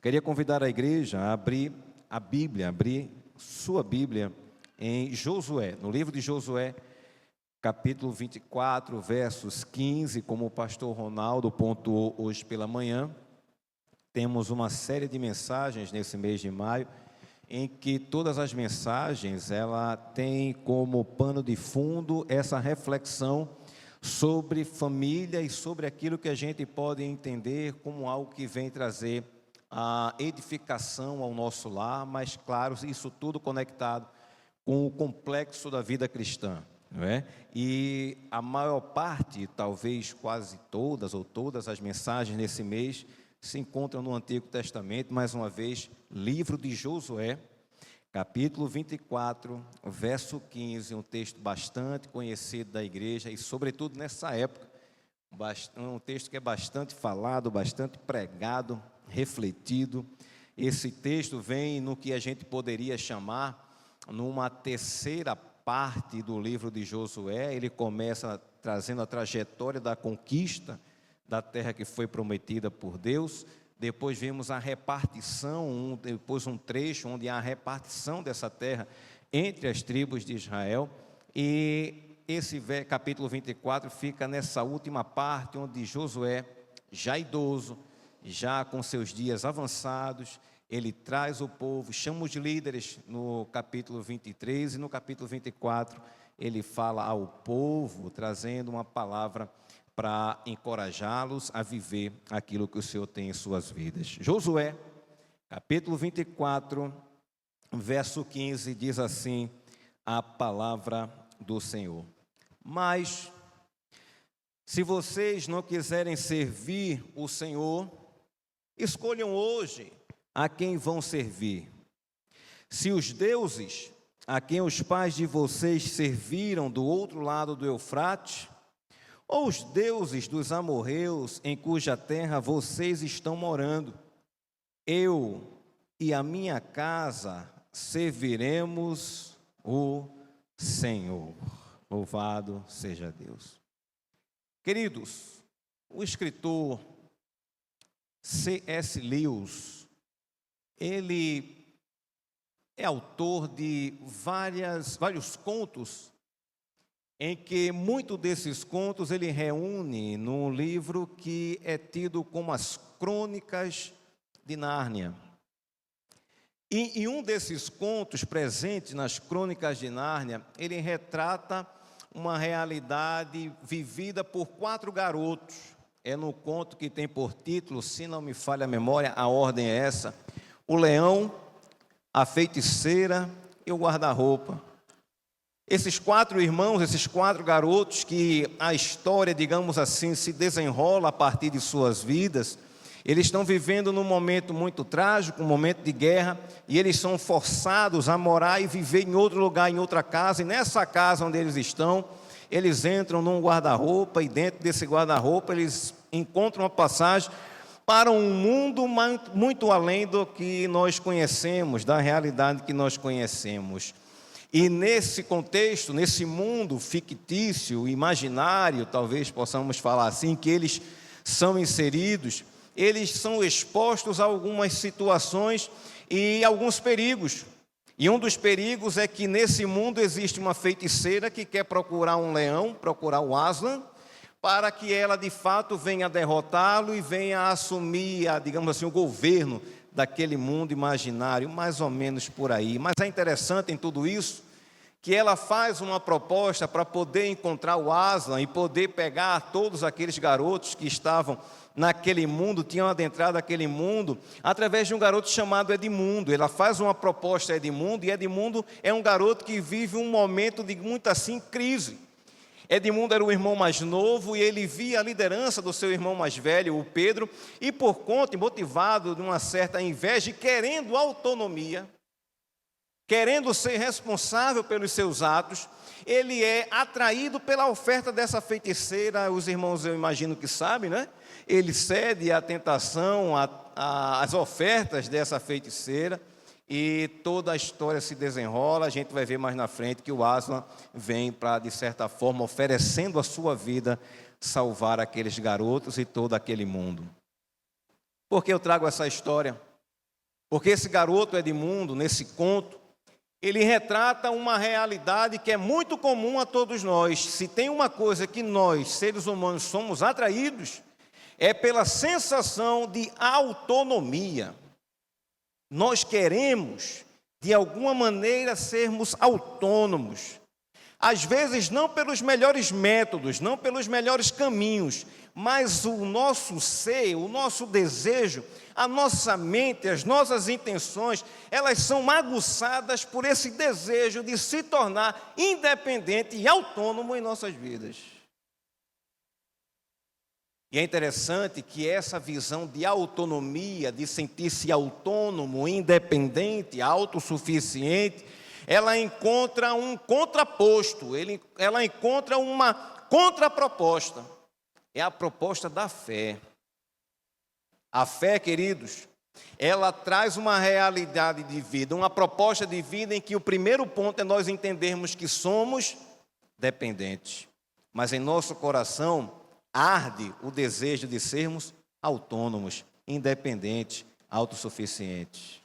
Queria convidar a igreja a abrir a Bíblia, abrir sua Bíblia em Josué, no livro de Josué, capítulo 24, versos 15, como o pastor Ronaldo pontuou hoje pela manhã. Temos uma série de mensagens nesse mês de maio, em que todas as mensagens, ela tem como pano de fundo essa reflexão sobre família e sobre aquilo que a gente pode entender como algo que vem trazer a edificação ao nosso lar, mas claro, isso tudo conectado com o complexo da vida cristã, não é? E a maior parte, talvez quase todas ou todas as mensagens nesse mês se encontram no Antigo Testamento, mais uma vez, livro de Josué, capítulo 24, verso 15, um texto bastante conhecido da igreja e sobretudo nessa época, um texto que é bastante falado, bastante pregado, refletido. Esse texto vem no que a gente poderia chamar numa terceira parte do livro de Josué. Ele começa trazendo a trajetória da conquista da terra que foi prometida por Deus. Depois vemos a repartição, depois um trecho onde há a repartição dessa terra entre as tribos de Israel. E esse capítulo 24 fica nessa última parte, onde Josué, já idoso, já com seus dias avançados, ele traz o povo, chama os líderes no capítulo 23, e no capítulo 24 ele fala ao povo, trazendo uma palavra para encorajá-los a viver aquilo que o Senhor tem em suas vidas. Josué, capítulo 24, verso 15, diz assim a palavra do Senhor: mas, se vocês não quiserem servir o Senhor, escolham hoje a quem vão servir. Se os deuses a quem os pais de vocês serviram do outro lado do Eufrates, ou os deuses dos amorreus em cuja terra vocês estão morando, eu e a minha casa serviremos o Senhor. Louvado seja Deus. Queridos, o escritor C.S. Lewis, ele é autor de vários contos, em que muitos desses contos ele reúne num livro que é tido como as Crônicas de Nárnia. E em um desses contos presentes nas Crônicas de Nárnia, ele retrata uma realidade vivida por 4 garotos. É no conto que tem por título, se não me falha a memória, a ordem é essa: o leão, a feiticeira e o guarda-roupa. Esses 4 irmãos, esses 4 garotos, que a história, digamos assim, se desenrola a partir de suas vidas, eles estão vivendo num momento muito trágico, um momento de guerra, e eles são forçados a morar e viver em outro lugar, em outra casa, e nessa casa onde eles estão, eles entram num guarda-roupa, e dentro desse guarda-roupa eles encontram uma passagem para um mundo muito além do que nós conhecemos, da realidade que nós conhecemos. E nesse contexto, nesse mundo fictício, imaginário, talvez possamos falar assim, que eles são inseridos, eles são expostos a algumas situações e alguns perigos. E um dos perigos é que nesse mundo existe uma feiticeira que quer procurar um leão, procurar o Aslan, para que ela de fato venha derrotá-lo e venha assumir, digamos assim, o governo daquele mundo imaginário, mais ou menos por aí. Mas é interessante em tudo isso que ela faz uma proposta para poder encontrar o Aslan e poder pegar todos aqueles garotos que estavam naquele mundo, tinham adentrado aquele mundo, através de um garoto chamado Edmundo. Ela faz uma proposta a Edmundo, e Edmundo é um garoto que vive um momento de muita assim crise. Edmundo era o irmão mais novo e ele via a liderança do seu irmão mais velho, o Pedro, e por conta, motivado de uma certa inveja e querendo autonomia, querendo ser responsável pelos seus atos, ele é atraído pela oferta dessa feiticeira. Os irmãos, eu imagino que sabem, né? Ele cede à tentação, às ofertas dessa feiticeira, e toda a história se desenrola. A gente vai ver mais na frente que o Aslan vem para, de certa forma, oferecendo a sua vida, salvar aqueles garotos e todo aquele mundo. Por que eu trago essa história? Porque esse garoto Edmundo, nesse conto, ele retrata uma realidade que é muito comum a todos nós. Se tem uma coisa que nós, seres humanos, somos atraídos, é pela sensação de autonomia. Nós queremos, de alguma maneira, sermos autônomos. Às vezes não pelos melhores métodos, não pelos melhores caminhos, mas o nosso ser, o nosso desejo, a nossa mente, as nossas intenções, elas são aguçadas por esse desejo de se tornar independente e autônomo em nossas vidas. E é interessante que essa visão de autonomia, de sentir-se autônomo, independente, autossuficiente, ela encontra um contraposto, ela encontra uma contraproposta. É a proposta da fé. A fé, queridos, ela traz uma realidade de vida, uma proposta de vida em que o primeiro ponto é nós entendermos que somos dependentes. Mas em nosso coração arde o desejo de sermos autônomos, independentes, autossuficientes.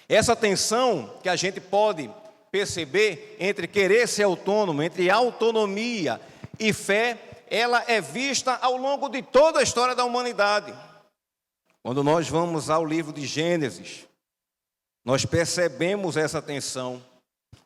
Essa tensão que a gente pode perceber entre querer ser autônomo, entre autonomia e fé, ela é vista ao longo de toda a história da humanidade. Quando nós vamos ao livro de Gênesis, nós percebemos essa tensão.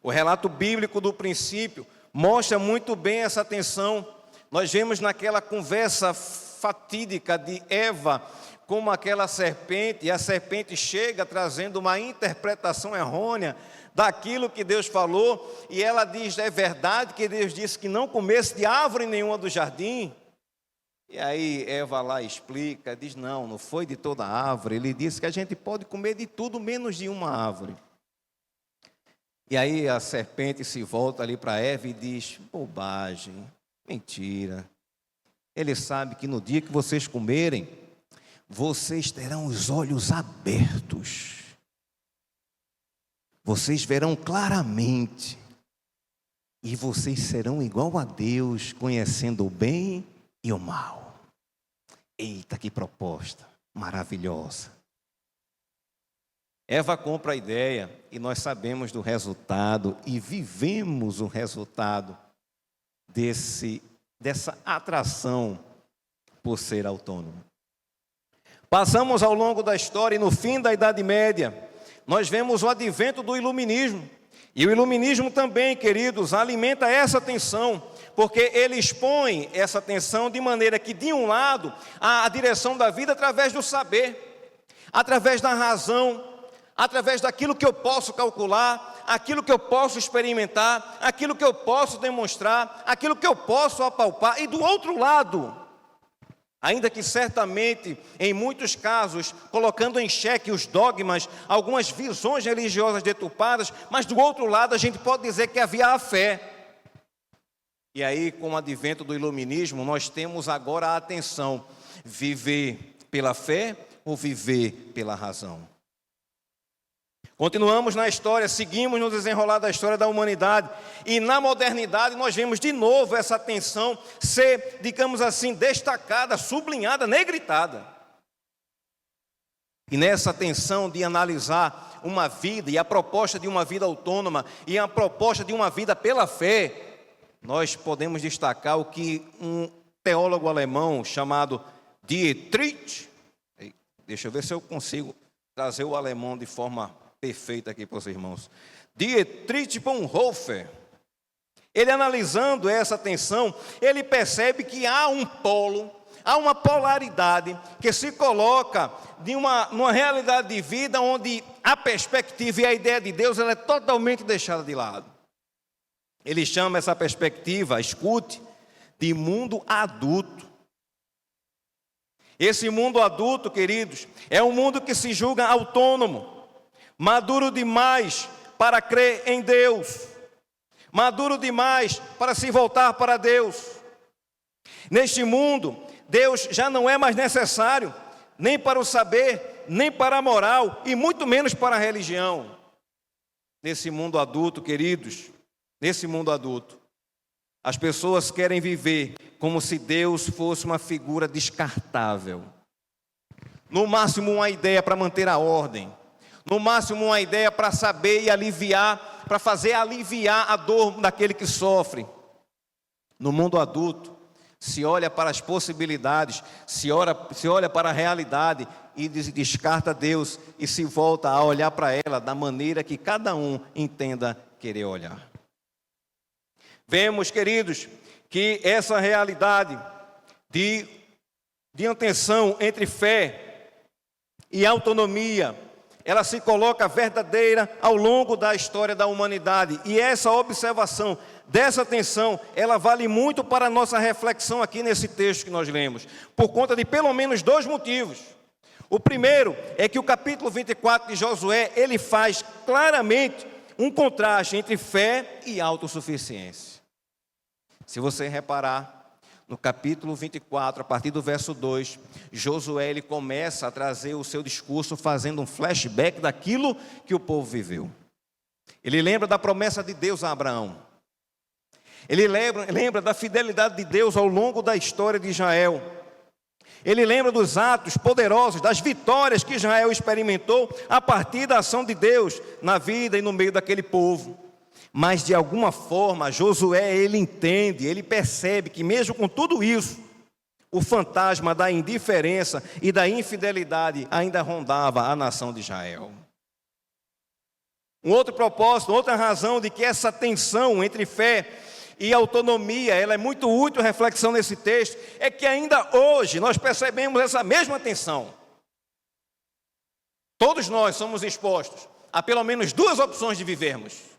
O relato bíblico do princípio mostra muito bem essa tensão. Nós vemos naquela conversa fatídica de Eva com aquela serpente, e a serpente chega trazendo uma interpretação errônea daquilo que Deus falou, e ela diz: é verdade que Deus disse que não comesse de árvore nenhuma do jardim? E aí Eva lá explica, diz: não foi de toda árvore, ele disse que a gente pode comer de tudo menos de uma árvore. E aí a serpente se volta ali para Eva e diz: bobagem, mentira. Ele sabe que no dia que vocês comerem, vocês terão os olhos abertos. Vocês verão claramente. E vocês serão igual a Deus, conhecendo o bem e o mal. Eita, que proposta maravilhosa. Eva compra a ideia e nós sabemos do resultado e vivemos o resultado dessa atração por ser autônomo. Passamos ao longo da história e no fim da Idade Média, nós vemos o advento do iluminismo. E o iluminismo também, queridos, alimenta essa tensão, porque ele expõe essa tensão de maneira que, de um lado, a direção da vida através do saber, através da razão, através daquilo que eu posso calcular, aquilo que eu posso experimentar, aquilo que eu posso demonstrar, aquilo que eu posso apalpar. E do outro lado, ainda que certamente, em muitos casos, colocando em xeque os dogmas, algumas visões religiosas deturpadas, mas do outro lado a gente pode dizer que havia a fé. E aí, com o advento do iluminismo, nós temos agora a atenção: viver pela fé ou viver pela razão? Continuamos na história, seguimos no desenrolar da história da humanidade, e na modernidade nós vemos de novo essa tensão ser, digamos assim, destacada, sublinhada, negritada. E nessa tensão de analisar uma vida e a proposta de uma vida autônoma e a proposta de uma vida pela fé, nós podemos destacar o que um teólogo alemão chamado Dietrich, deixa eu ver se eu consigo trazer o alemão de forma perfeita aqui para os irmãos, Dietrich Bonhoeffer, ele analisando essa tensão, ele percebe que há um polo, há uma polaridade que se coloca numa realidade de vida onde a perspectiva e a ideia de Deus ela é totalmente deixada de lado. Ele chama essa perspectiva, escute, de mundo adulto. Esse mundo adulto, queridos, é um mundo que se julga autônomo, maduro demais para crer em Deus, maduro demais para se voltar para Deus. Neste mundo, Deus já não é mais necessário, nem para o saber, nem para a moral, e muito menos para a religião. Nesse mundo adulto, queridos, nesse mundo adulto, as pessoas querem viver como se Deus fosse uma figura descartável. no máximo uma ideia para manter a ordem, no máximo uma ideia para saber e aliviar, para fazer aliviar a dor daquele que sofre. No mundo adulto, se olha para as possibilidades, se olha para a realidade e descarta Deus e se volta a olhar para ela da maneira que cada um entenda querer olhar. Vemos, queridos, que essa realidade de tensão entre fé e autonomia, ela se coloca verdadeira ao longo da história da humanidade. E essa observação dessa tensão, ela vale muito para a nossa reflexão aqui nesse texto que nós lemos, por conta de pelo menos dois motivos. O primeiro é que o capítulo 24 de Josué, ele faz claramente um contraste entre fé e autossuficiência. Se você reparar, no capítulo 24, a partir do verso 2, Josué ele começa a trazer o seu discurso fazendo um flashback daquilo que o povo viveu. Ele lembra da promessa de Deus a Abraão. Ele lembra da fidelidade de Deus ao longo da história de Israel. Ele lembra dos atos poderosos, das vitórias que Israel experimentou a partir da ação de Deus na vida e no meio daquele povo. Mas de alguma forma, Josué, ele entende, ele percebe que mesmo com tudo isso, o fantasma da indiferença e da infidelidade ainda rondava a nação de Israel. Um outro propósito, outra razão de que essa tensão entre fé e autonomia, ela é muito útil a reflexão nesse texto, é que ainda hoje nós percebemos essa mesma tensão. Todos nós somos expostos a pelo menos duas opções de vivermos.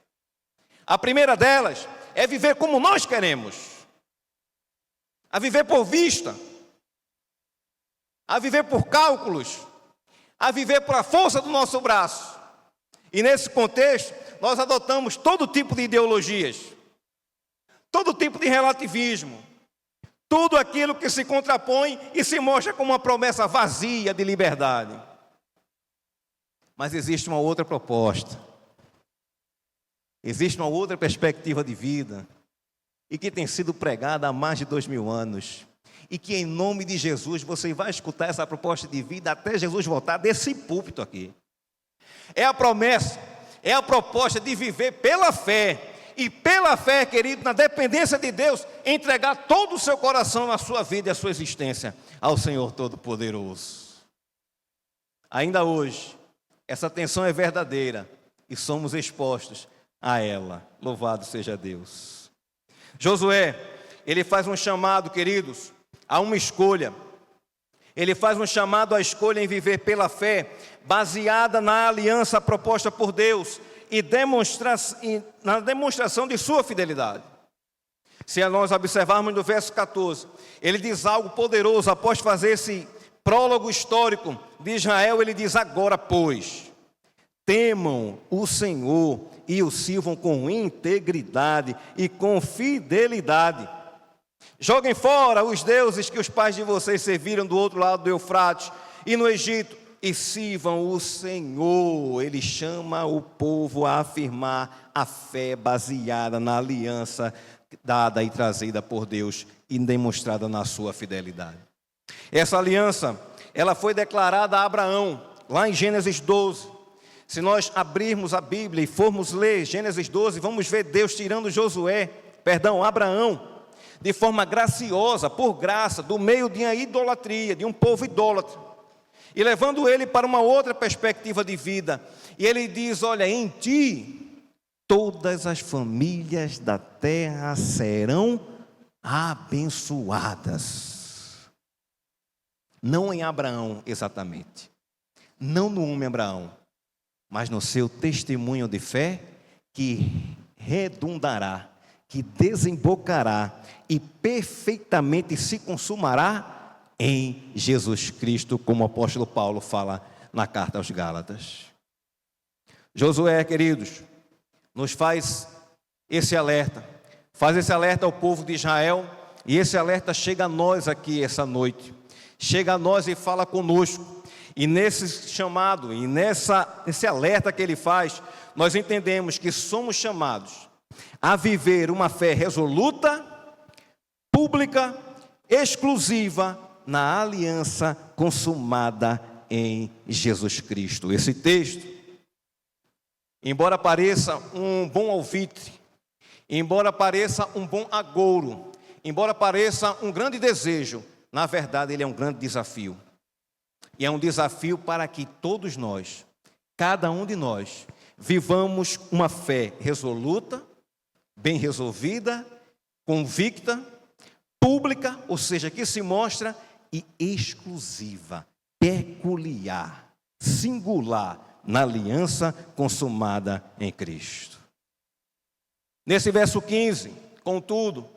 A primeira delas é viver como nós queremos, a viver por vista, a viver por cálculos, a viver por a força do nosso braço. E nesse contexto, nós adotamos todo tipo de ideologias, todo tipo de relativismo, tudo aquilo que se contrapõe e se mostra como uma promessa vazia de liberdade. Mas existe uma outra proposta. Existe uma outra perspectiva de vida e que tem sido pregada há mais de 2000 anos e que em nome de Jesus você vai escutar essa proposta de vida até Jesus voltar desse púlpito aqui. É a promessa, é a proposta de viver pela fé e pela fé, querido, na dependência de Deus, entregar todo o seu coração, a sua vida e a sua existência ao Senhor Todo-Poderoso. Ainda hoje, essa tensão é verdadeira e somos expostos a ela. Louvado seja Deus. Josué, ele faz um chamado, queridos, a uma escolha. Ele faz um chamado à escolha em viver pela fé, baseada na aliança proposta por Deus e na demonstração de sua fidelidade. Se nós observarmos no verso 14, ele diz algo poderoso. Após fazer esse prólogo histórico de Israel, ele diz: agora, pois, temam o Senhor e o sirvam com integridade e com fidelidade. Joguem fora os deuses que os pais de vocês serviram do outro lado do Eufrates e no Egito, e sirvam o Senhor. Ele chama o povo a afirmar a fé baseada na aliança dada e trazida por Deus e demonstrada na sua fidelidade. Essa aliança, ela foi declarada a Abraão, lá em Gênesis 12. Se nós abrirmos a Bíblia e formos ler Gênesis 12, vamos ver Deus tirando Abraão, de forma graciosa, por graça, do meio de uma idolatria, de um povo idólatra, e levando ele para uma outra perspectiva de vida. E ele diz: olha, em ti todas as famílias da terra serão abençoadas. Não em Abraão exatamente, não no homem Abraão, mas no seu testemunho de fé, que redundará, que desembocará e perfeitamente se consumará em Jesus Cristo, como o apóstolo Paulo fala na carta aos Gálatas. Josué, queridos, nos faz esse alerta ao povo de Israel, e esse alerta chega a nós aqui essa noite, chega a nós e fala conosco. E nesse chamado, e nesse alerta que ele faz, nós entendemos que somos chamados a viver uma fé resoluta, pública, exclusiva, na aliança consumada em Jesus Cristo. Esse texto, embora pareça um bom alvitre, embora pareça um bom agouro, embora pareça um grande desejo, na verdade ele é um grande desafio. E é um desafio para que todos nós, cada um de nós, vivamos uma fé resoluta, bem resolvida, convicta, pública, ou seja, que se mostra, e exclusiva, peculiar, singular, na aliança consumada em Cristo. Nesse verso 15, contudo,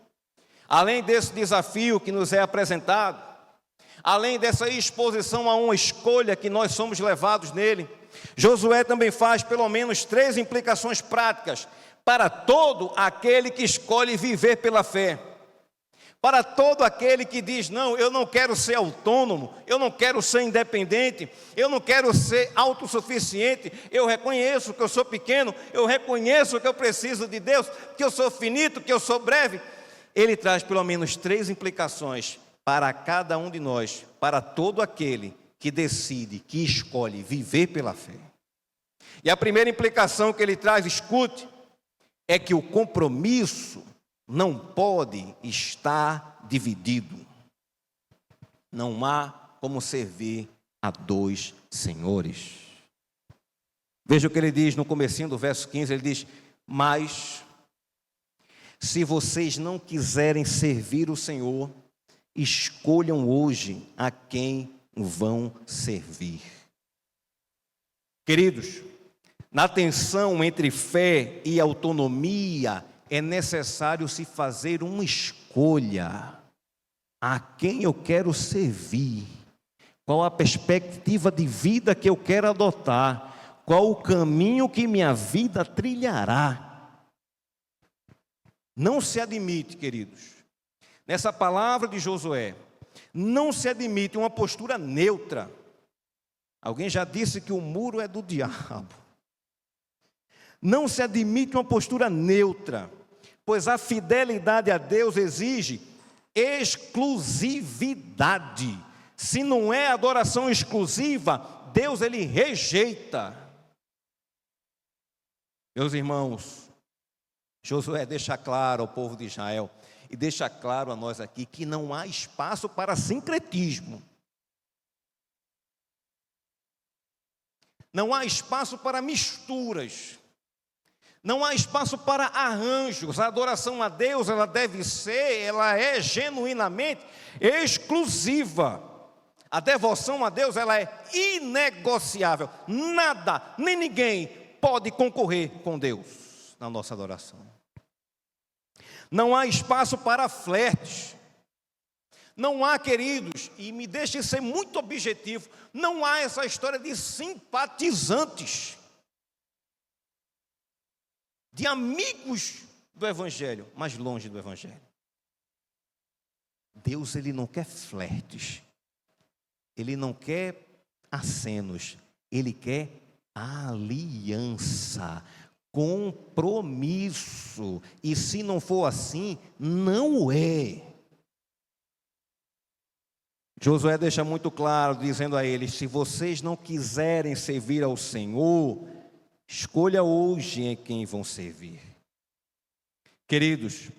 além desse desafio que nos é apresentado, além dessa exposição a uma escolha que nós somos levados nele, Josué também faz pelo menos 3 implicações práticas para todo aquele que escolhe viver pela fé. Para todo aquele que diz, não, eu não quero ser autônomo, eu não quero ser independente, eu não quero ser autossuficiente, eu reconheço que eu sou pequeno, eu reconheço que eu preciso de Deus, que eu sou finito, que eu sou breve. Ele traz pelo menos 3 implicações para cada um de nós, para todo aquele que decide, que escolhe viver pela fé. E a primeira implicação que ele traz, escute, é que o compromisso não pode estar dividido. Não há como servir a 2 senhores. Veja o que ele diz no comecinho do verso 15, ele diz, mas se vocês não quiserem servir o Senhor, escolham hoje a quem vão servir. Queridos, na tensão entre fé e autonomia, é necessário se fazer uma escolha. A quem eu quero servir? Qual a perspectiva de vida que eu quero adotar? Qual o caminho que minha vida trilhará? Não se admite, queridos, nessa palavra de Josué, não se admite uma postura neutra. Alguém já disse que o muro é do diabo. Não se admite uma postura neutra, pois a fidelidade a Deus exige exclusividade. Se não é adoração exclusiva, Deus ele rejeita. Meus irmãos, Josué deixa claro ao povo de Israel e deixa claro a nós aqui que não há espaço para sincretismo. Não há espaço para misturas. Não há espaço para arranjos. A adoração a Deus, ela é genuinamente exclusiva. A devoção a Deus, ela é inegociável. Nada, nem ninguém pode concorrer com Deus na nossa adoração. Não há espaço para flertes. Não há, queridos, e me deixe ser muito objetivo, não há essa história de simpatizantes, de amigos do Evangelho, mas longe do Evangelho. Deus, ele não quer flertes, ele não quer acenos, ele quer aliança, compromisso, e se não for assim, não é. Josué deixa muito claro, dizendo a eles, se vocês não quiserem servir ao Senhor, escolha hoje em quem vão servir. Queridos,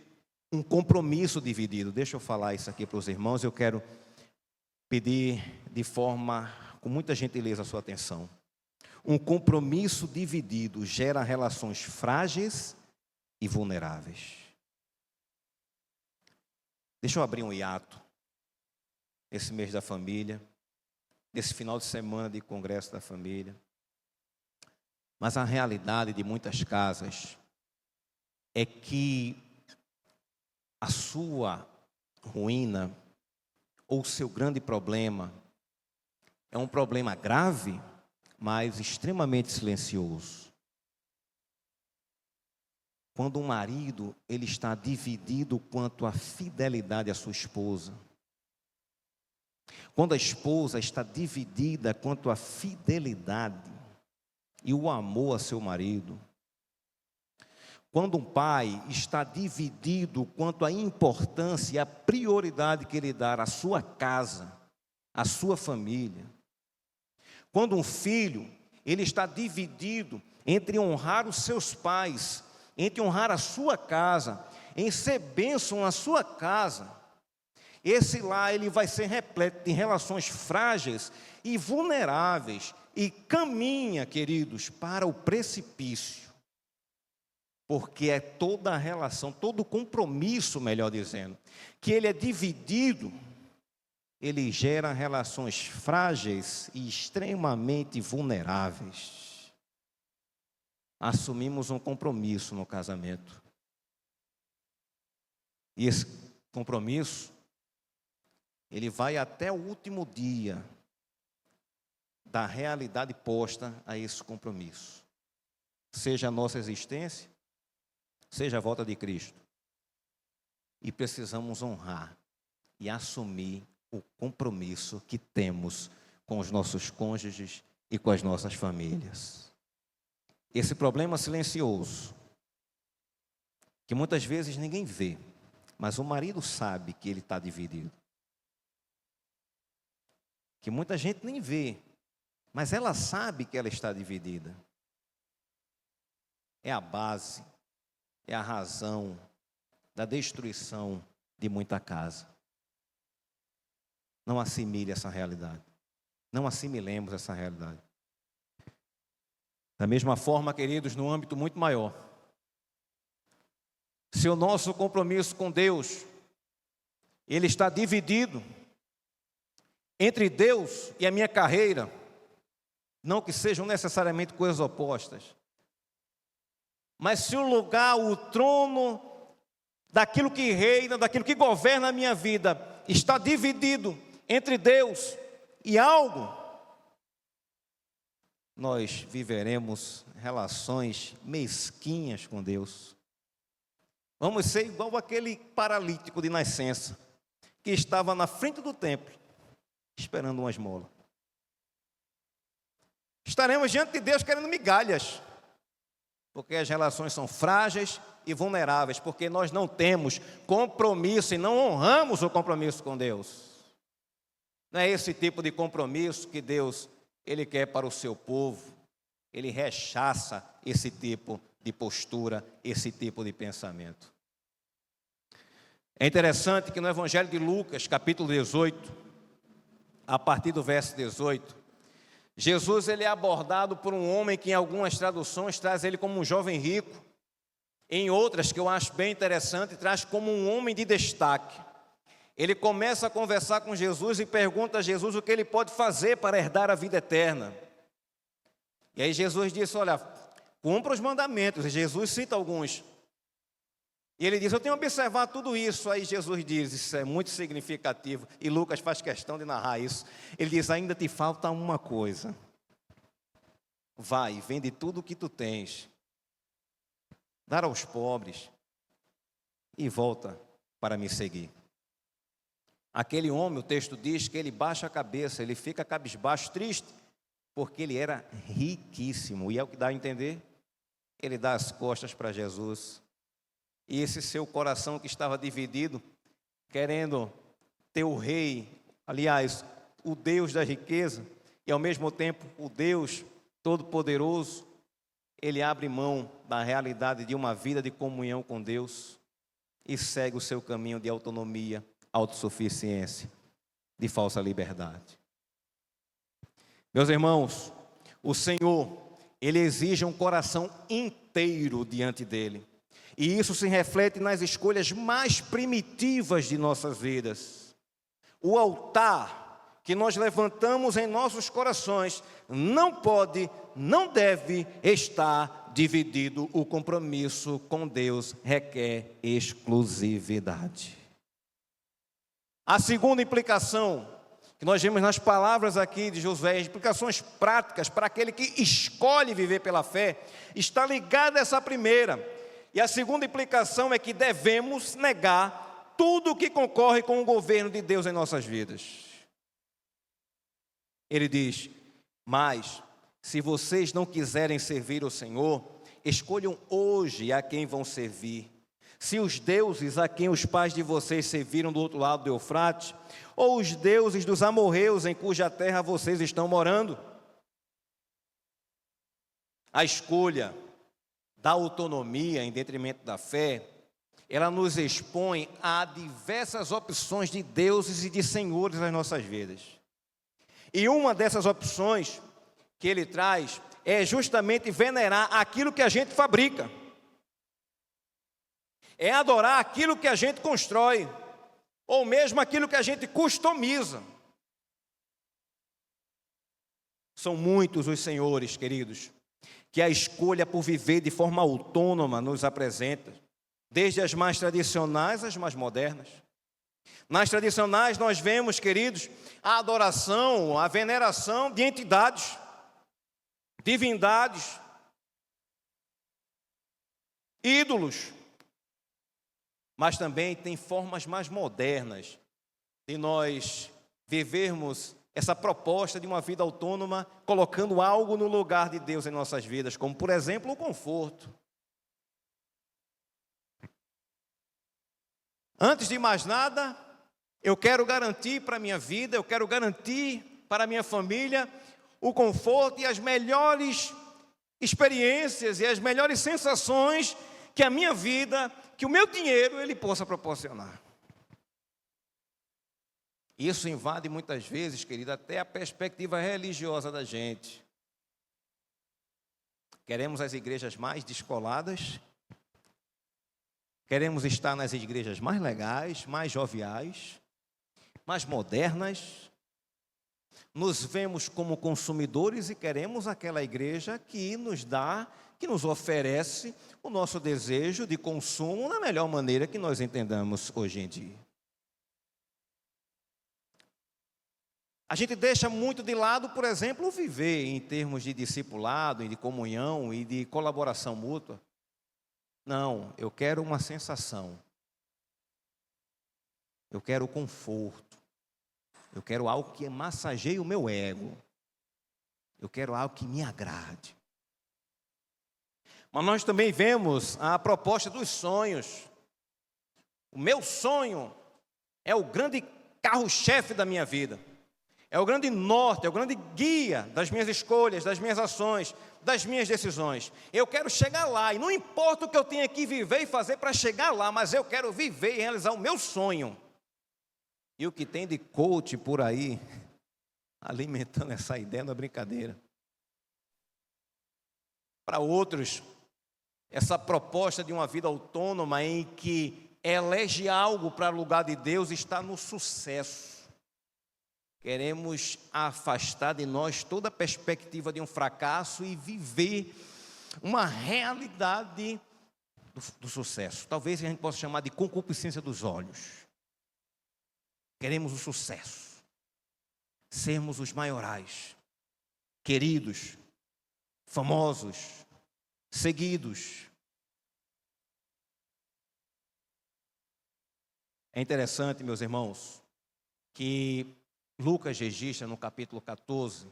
um compromisso dividido. Deixa eu falar isso aqui para os irmãos. Eu quero pedir de forma, com muita gentileza, a sua atenção. Um compromisso dividido gera relações frágeis e vulneráveis. Deixa eu abrir um hiato. Esse mês da família, esse final de semana de congresso da família. Mas a realidade de muitas casas é que a sua ruína ou o seu grande problema é um problema grave, mas extremamente silencioso. Quando um marido ele está dividido quanto à fidelidade à sua esposa. Quando a esposa está dividida quanto à fidelidade e o amor a seu marido. Quando um pai está dividido quanto à importância e à prioridade que ele dá à sua casa, à sua família. Quando um filho, ele está dividido entre honrar os seus pais, entre honrar a sua casa, em ser bênção na sua casa, esse lar ele vai ser repleto de relações frágeis e vulneráveis e caminha, queridos, para o precipício. Porque é toda a relação, todo o compromisso, melhor dizendo, que ele é dividido, ele gera relações frágeis e extremamente vulneráveis. Assumimos um compromisso no casamento. E esse compromisso, ele vai até o último dia da realidade posta a esse compromisso. Seja a nossa existência, seja a volta de Cristo. E precisamos honrar e assumir o compromisso que temos com os nossos cônjuges e com as nossas famílias. Esse problema silencioso, que muitas vezes ninguém vê, mas o marido sabe que ele está dividido. Que muita gente nem vê, mas ela sabe que ela está dividida. É a base, é a razão da destruição de muita casa. Não assimile essa realidade. Não assimilemos essa realidade. Da mesma forma, queridos, no âmbito muito maior, se o nosso compromisso com Deus, ele está dividido entre Deus e a minha carreira, não que sejam necessariamente coisas opostas, mas se o lugar, o trono daquilo que reina, daquilo que governa a minha vida, está dividido entre Deus e algo, nós viveremos relações mesquinhas com Deus. Vamos ser igual aquele paralítico de nascença, que estava na frente do templo, esperando uma esmola. Estaremos diante de Deus querendo migalhas, porque as relações são frágeis e vulneráveis, porque nós não temos compromisso e não honramos o compromisso com Deus. Não é esse tipo de compromisso que Deus, Ele quer para o seu povo. Ele rechaça esse tipo de postura, esse tipo de pensamento. É interessante que no Evangelho de Lucas, capítulo 18, a partir do verso 18, Jesus ele é abordado por um homem que em algumas traduções traz ele como um jovem rico, em outras que eu acho bem interessante, traz como um homem de destaque. Ele começa a conversar com Jesus e pergunta a Jesus o que ele pode fazer para herdar a vida eterna. E aí Jesus disse, olha, cumpra os mandamentos. E Jesus cita alguns. E ele diz, eu tenho observado tudo isso. Aí Jesus diz, isso é muito significativo. E Lucas faz questão de narrar isso. Ele diz, ainda te falta uma coisa. Vai, vende tudo o que tu tens. Dar aos pobres. E volta para me seguir. Aquele homem, o texto diz que ele baixa a cabeça, ele fica cabisbaixo, triste, porque ele era riquíssimo. E é o que dá a entender. Ele dá as costas para Jesus. E esse seu coração que estava dividido, querendo ter o rei, aliás, o Deus da riqueza, e ao mesmo tempo o Deus Todo-Poderoso, ele abre mão da realidade de uma vida de comunhão com Deus e segue o seu caminho de autonomia, autossuficiência, de falsa liberdade. Meus irmãos, o Senhor, Ele exige um coração inteiro diante dEle. E isso se reflete nas escolhas mais primitivas de nossas vidas. O altar que nós levantamos em nossos corações não pode, não deve estar dividido. O compromisso com Deus requer exclusividade. A segunda implicação que nós vemos nas palavras aqui de Josué, implicações práticas para aquele que escolhe viver pela fé, está ligada a essa primeira. E a segunda implicação é que devemos negar tudo o que concorre com o governo de Deus em nossas vidas. Ele diz, mas se vocês não quiserem servir o Senhor, escolham hoje a quem vão servir. Se os deuses a quem os pais de vocês serviram do outro lado do Eufrates, ou os deuses dos amorreus em cuja terra vocês estão morando. a escolha da autonomia em detrimento da fé, ela nos expõe a diversas opções de deuses e de senhores nas nossas vidas. E uma dessas opções que ele traz é justamente venerar aquilo que a gente fabrica. É adorar aquilo que a gente constrói, ou mesmo aquilo que a gente customiza. São muitos os senhores, queridos, que a escolha por viver de forma autônoma nos apresenta, desde as mais tradicionais às mais modernas. Nas tradicionais nós vemos, queridos, a adoração, a veneração de entidades, divindades, ídolos. Mas também tem formas mais modernas de nós vivermos essa proposta de uma vida autônoma, colocando algo no lugar de Deus em nossas vidas, como, por exemplo, o conforto. Antes de mais nada, eu quero garantir para a minha vida, eu quero garantir para a minha família o conforto e as melhores experiências e as melhores sensações que a minha vida, que o meu dinheiro, ele possa proporcionar. Isso invade muitas vezes, querido, até a perspectiva religiosa da gente. Queremos as igrejas mais descoladas, queremos estar nas igrejas mais legais, mais joviais, mais modernas. Nos vemos como consumidores e queremos aquela igreja que nos dá, que nos oferece o nosso desejo de consumo da melhor maneira que nós entendamos hoje em dia. A gente deixa muito de lado, por exemplo, o viver em termos de discipulado, e de comunhão e de colaboração mútua. Não, eu quero uma sensação. Eu quero conforto. Eu quero algo que massageie o meu ego. Eu quero algo que me agrade. Mas nós também vemos a proposta dos sonhos. O meu sonho é o grande carro-chefe da minha vida. É o grande norte, é o grande guia das minhas escolhas, das minhas ações, das minhas decisões. Eu quero chegar lá, e não importa o que eu tenha que viver e fazer para chegar lá, mas eu quero viver e realizar o meu sonho. E o que tem de coach por aí, alimentando essa ideia, não é brincadeira. Para outros, essa proposta de uma vida autônoma em que elege algo para o lugar de Deus está no sucesso. Queremos afastar de nós toda a perspectiva de um fracasso e viver uma realidade do sucesso. Talvez a gente possa chamar de concupiscência dos olhos. Queremos o sucesso, sermos os maiorais, queridos, famosos, seguidos. É interessante, meus irmãos, que Lucas registra no capítulo 14,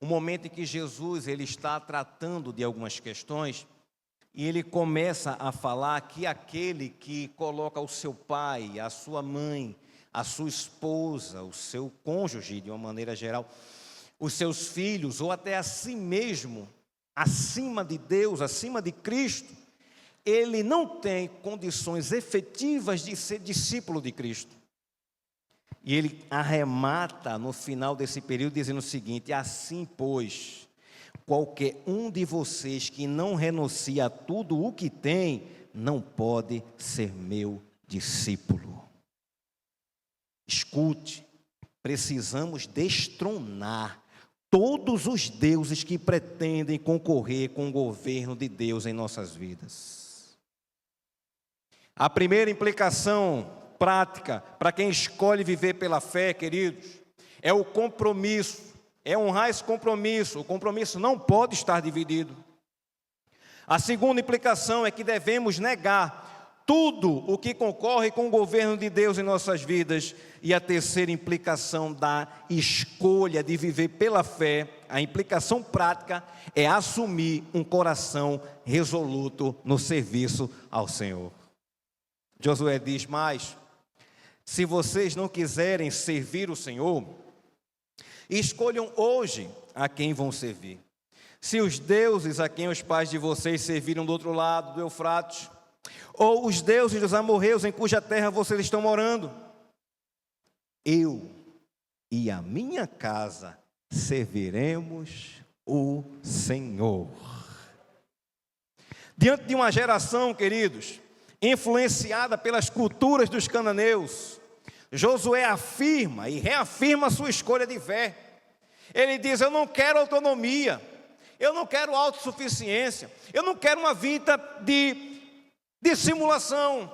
um momento em que Jesus ele está tratando de algumas questões e ele começa a falar que aquele que coloca o seu pai, a sua mãe, a sua esposa, o seu cônjuge de uma maneira geral, os seus filhos ou até a si mesmo, acima de Deus, acima de Cristo, ele não tem condições efetivas de ser discípulo de Cristo. E ele arremata no final desse período dizendo o seguinte: assim, pois, qualquer um de vocês que não renuncia a tudo o que tem, não pode ser meu discípulo. Escute, precisamos destronar todos os deuses que pretendem concorrer com o governo de Deus em nossas vidas. A primeira implicação prática para quem escolhe viver pela fé, queridos, é o compromisso, é honrar esse compromisso. O compromisso não pode estar dividido. A segunda implicação é que devemos negar tudo o que concorre com o governo de Deus em nossas vidas. E a terceira implicação da escolha de viver pela fé, a implicação prática, é assumir um coração resoluto no serviço ao Senhor. Josué diz mais: se vocês não quiserem servir o Senhor, escolham hoje a quem vão servir. Se os deuses a quem os pais de vocês serviram do outro lado do Eufrates, ou os deuses dos amorreus em cuja terra vocês estão morando, eu e a minha casa serviremos o Senhor. Diante de uma geração, queridos, influenciada pelas culturas dos cananeus, Josué afirma e reafirma a sua escolha de fé. Ele diz: eu não quero autonomia, eu não quero autossuficiência, eu não quero uma vida de simulação,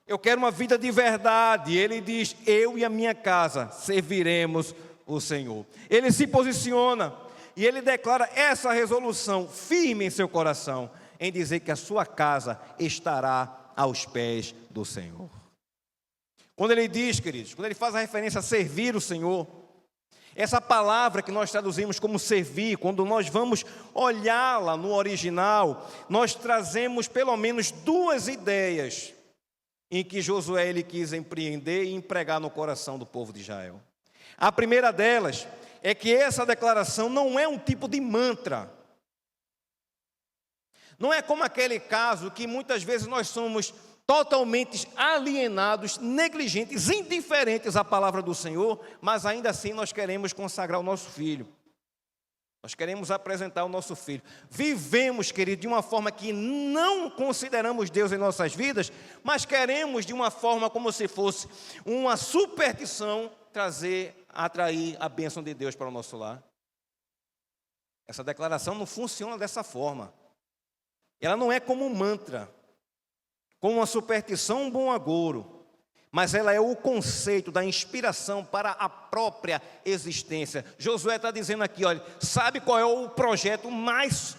eu quero uma vida de verdade. Ele diz: eu e a minha casa serviremos o Senhor. Ele se posiciona e ele declara essa resolução firme em seu coração, em dizer que a sua casa estará aos pés do Senhor. Quando ele diz, queridos, quando ele faz a referência a servir o Senhor, essa palavra que nós traduzimos como servir, quando nós vamos olhá-la no original, nós trazemos pelo menos duas ideias em que Josué ele quis empreender e empregar no coração do povo de Israel. A primeira delas é que essa declaração não é um tipo de mantra. Não é como aquele caso que muitas vezes nós somos totalmente alienados, negligentes, indiferentes à palavra do Senhor, mas ainda assim nós queremos consagrar o nosso filho. Nós queremos apresentar o nosso filho. Vivemos, querido, de uma forma que não consideramos Deus em nossas vidas, mas queremos de uma forma como se fosse uma superstição atrair a bênção de Deus para o nosso lar. Essa declaração não funciona dessa forma. Ela não é como um mantra, como uma superstição, um bom agouro, mas ela é o conceito da inspiração para a própria existência. Josué está dizendo aqui, olha, sabe qual é o projeto mais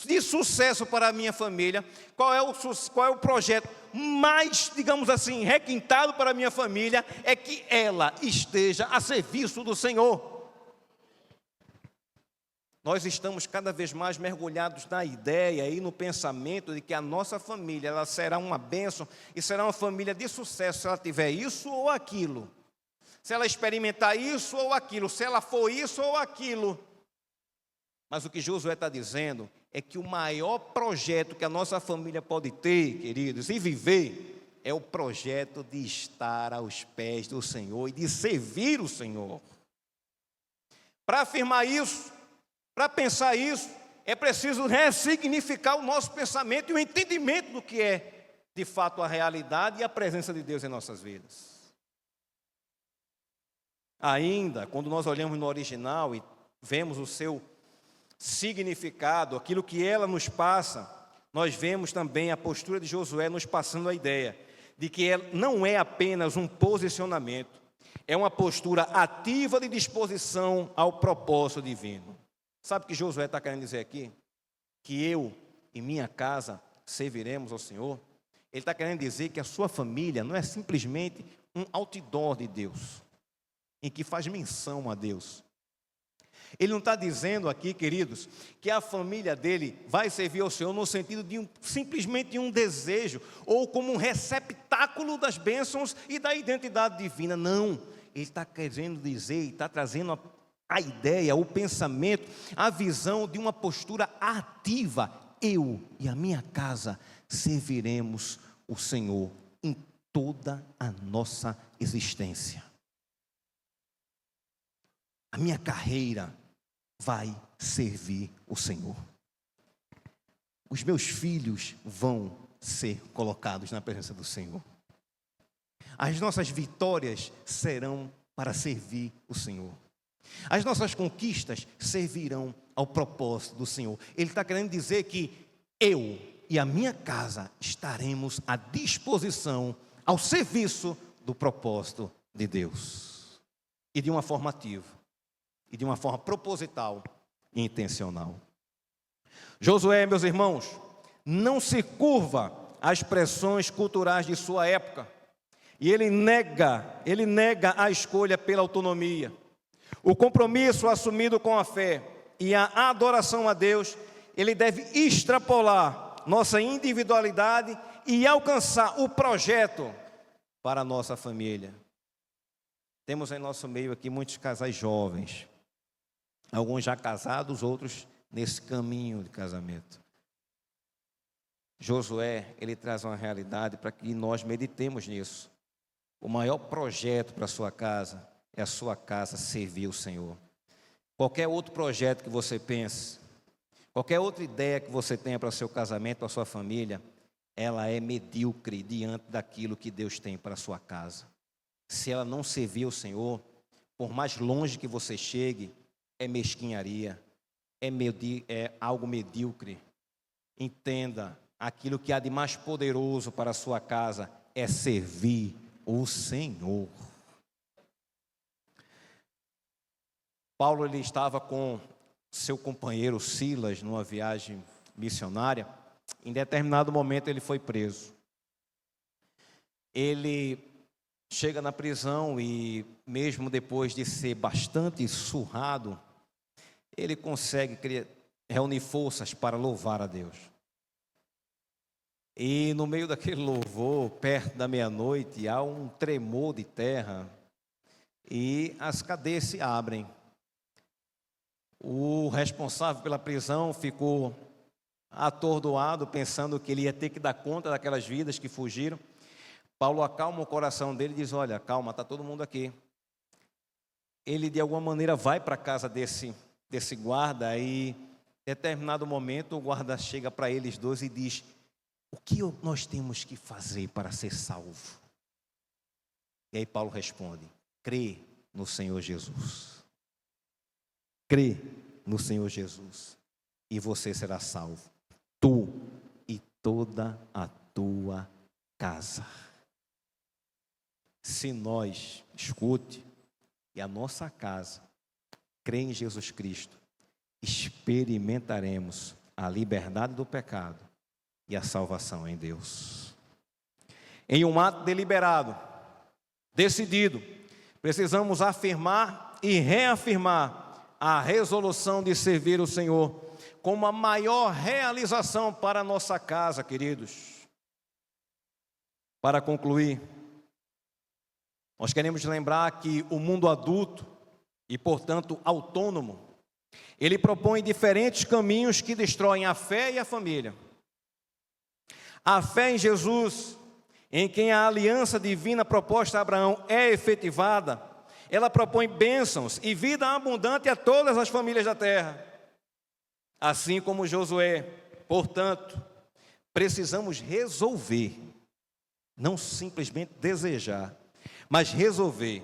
de sucesso para a minha família? Qual é o projeto mais, digamos assim, requintado para a minha família? É que ela esteja a serviço do Senhor. Nós estamos cada vez mais mergulhados na ideia e no pensamento de que a nossa família ela será uma bênção e será uma família de sucesso se ela tiver isso ou aquilo, se ela experimentar isso ou aquilo, se ela for isso ou aquilo. Mas o que Josué está dizendo é que o maior projeto que a nossa família pode ter, queridos, e viver, é o projeto de estar aos pés do Senhor e de servir o Senhor. Para afirmar isso, para pensar isso, é preciso ressignificar o nosso pensamento e o entendimento do que é, de fato, a realidade e a presença de Deus em nossas vidas. Ainda, quando nós olhamos no original e vemos o seu significado, aquilo que ela nos passa, nós vemos também a postura de Josué nos passando a ideia de que ela não é apenas um posicionamento, é uma postura ativa de disposição ao propósito divino. Sabe o que Josué está querendo dizer aqui? Que eu e minha casa serviremos ao Senhor. Ele está querendo dizer que a sua família não é simplesmente um outdoor de Deus, em que faz menção a Deus. Ele não está dizendo aqui, queridos, que a família dele vai servir ao Senhor no sentido de simplesmente de um desejo, ou como um receptáculo das bênçãos e da identidade divina. Não, ele está querendo dizer, está trazendo a ideia, o pensamento, a visão de uma postura ativa. Eu e a minha casa serviremos o Senhor em toda a nossa existência. A minha carreira vai servir o Senhor. Os meus filhos vão ser colocados na presença do Senhor. As nossas vitórias serão para servir o Senhor. As nossas conquistas servirão ao propósito do Senhor. Ele está querendo dizer que eu e a minha casa estaremos à disposição, ao serviço do propósito de Deus. E de uma forma ativa, e de uma forma proposital e intencional. Josué, meus irmãos, não se curva às pressões culturais de sua época. E ele nega a escolha pela autonomia. O compromisso assumido com a fé e a adoração a Deus, ele deve extrapolar nossa individualidade e alcançar o projeto para a nossa família. Temos em nosso meio aqui muitos casais jovens, alguns já casados, outros nesse caminho de casamento. Josué, ele traz uma realidade para que nós meditemos nisso. O maior projeto para a sua casa é a sua casa servir o Senhor. Qualquer outro projeto que você pense, qualquer outra ideia que você tenha para o seu casamento, para a sua família, ela é medíocre diante daquilo que Deus tem para a sua casa. Se ela não servir o Senhor, por mais longe que você chegue, é mesquinharia, é algo medíocre. Entenda, aquilo que há de mais poderoso para a sua casa é servir o Senhor. Paulo, ele estava com seu companheiro Silas numa viagem missionária. Em determinado momento ele foi preso. Ele chega na prisão e, mesmo depois de ser bastante surrado, ele consegue reunir forças para louvar a Deus. E no meio daquele louvor, perto da meia-noite, há um tremor de terra e as cadeias se abrem. O responsável pela prisão ficou atordoado, pensando que ele ia ter que dar conta daquelas vidas que fugiram. Paulo acalma o coração dele e diz: olha, calma, está todo mundo aqui. Ele de alguma maneira vai para a casa desse guarda e, em determinado momento, o guarda chega para eles dois e diz: o que nós temos que fazer para ser salvo? E aí Paulo responde: crê no Senhor Jesus. Crê no Senhor Jesus e você será salvo, tu e toda a tua casa. Se nós, escute, e a nossa casa crê em Jesus Cristo, experimentaremos a liberdade do pecado e a salvação em Deus. Em um ato deliberado, decidido, precisamos afirmar e reafirmar a resolução de servir o Senhor como a maior realização para a nossa casa, queridos. Para concluir, nós queremos lembrar que o mundo adulto e, portanto, autônomo, ele propõe diferentes caminhos que destroem a fé e a família. A fé em Jesus, em quem a aliança divina proposta a Abraão é efetivada, ela propõe bênçãos e vida abundante a todas as famílias da terra. Assim como Josué, portanto, precisamos resolver, não simplesmente desejar, mas resolver,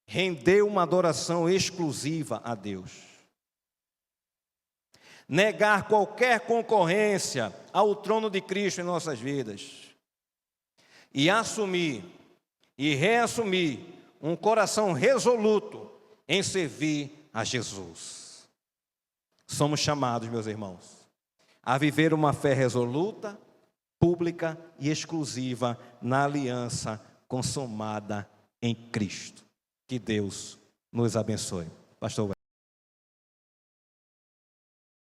render uma adoração exclusiva a Deus. Negar qualquer concorrência ao trono de Cristo em nossas vidas. E assumir e reassumir um coração resoluto em servir a Jesus. Somos chamados, meus irmãos, a viver uma fé resoluta, pública e exclusiva na aliança consumada em Cristo. Que Deus nos abençoe. Pastor